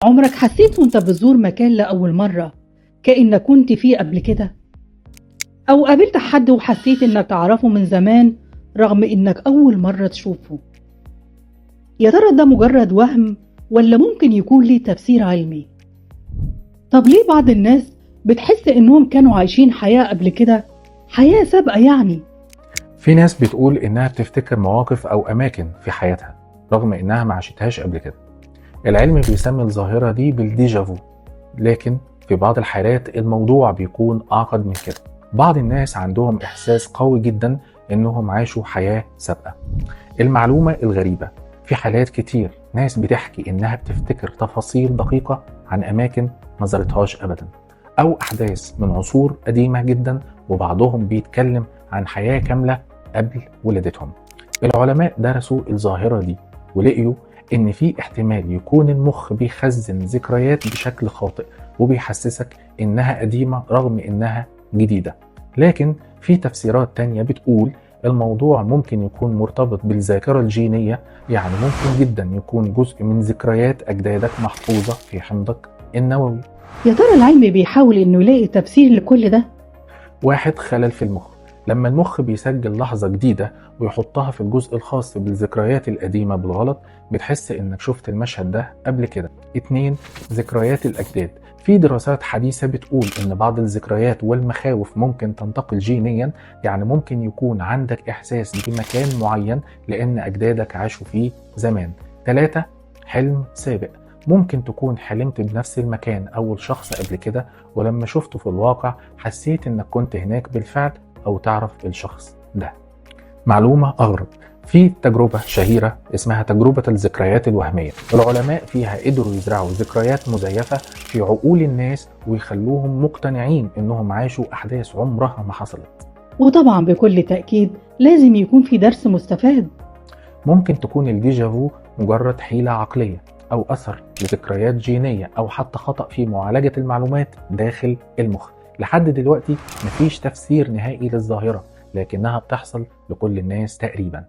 عمرك حسيت وانت بتزور مكان لأول مرة كأنك كنت فيه قبل كده؟ أو قابلت حد وحسيت إنك تعرفه من زمان رغم إنك أول مرة تشوفه؟ يا ترى ده مجرد وهم ولا ممكن يكون ليه تفسير علمي؟ طب ليه بعض الناس بتحس إنهم كانوا عايشين حياة قبل كده، حياة سابقة يعني؟ في ناس بتقول إنها بتفتكر مواقف أو أماكن في حياتها رغم إنها ما عاشتهاش قبل كده. العلم بيسمي الظاهرة دي بالديجافو، لكن في بعض الحالات الموضوع بيكون أعقد من كده. بعض الناس عندهم إحساس قوي جدا إنهم عاشوا حياة سابقة. المعلومة الغريبة، في حالات كتير ناس بتحكي إنها بتفتكر تفاصيل دقيقة عن أماكن ما زارتهاش أبدا أو أحداث من عصور قديمة جدا، وبعضهم بيتكلم عن حياة كاملة قبل ولادتهم. العلماء درسوا الظاهرة دي ولقيوا إن في احتمال يكون المخ بيخزن ذكريات بشكل خاطئ وبيحسسك إنها قديمة رغم إنها جديدة. لكن في تفسيرات تانية بتقول الموضوع ممكن يكون مرتبط بالذاكرة الجينية، يعني ممكن جدا يكون جزء من ذكريات أجدادك محفوظة في حمضك النووي. يا ترى العلم بيحاول إنه يلاقي تفسير لكل ده؟ واحد، خلل في المخ. لما المخ بيسجل لحظة جديدة ويحطها في الجزء الخاص بالذكريات القديمة بالغلط، بتحس انك شفت المشهد ده قبل كده. 2، ذكريات الأجداد. في دراسات حديثة بتقول ان بعض الذكريات والمخاوف ممكن تنتقل جينيا، يعني ممكن يكون عندك إحساس بمكان معين لأن أجدادك عاشوا فيه زمان. 3، حلم سابق. ممكن تكون حلمت بنفس المكان أو الشخص قبل كده، ولما شفته في الواقع حسيت انك كنت هناك بالفعل أو تعرف الشخص ده. معلومة أغرب، في تجربة شهيرة اسمها تجربة الذكريات الوهمية. العلماء فيها قدروا يزرعوا ذكريات مزيفة في عقول الناس ويخلوهم مقتنعين إنهم عاشوا أحداث عمرها ما حصلت. وطبعا بكل تأكيد لازم يكون في درس مستفاد. ممكن تكون الديجافو مجرد حيلة عقلية أو أثر لذكريات جينية أو حتى خطأ في معالجة المعلومات داخل المخ. لحد دلوقتي مفيش تفسير نهائي للظاهرة، لكنها بتحصل لكل الناس تقريبا.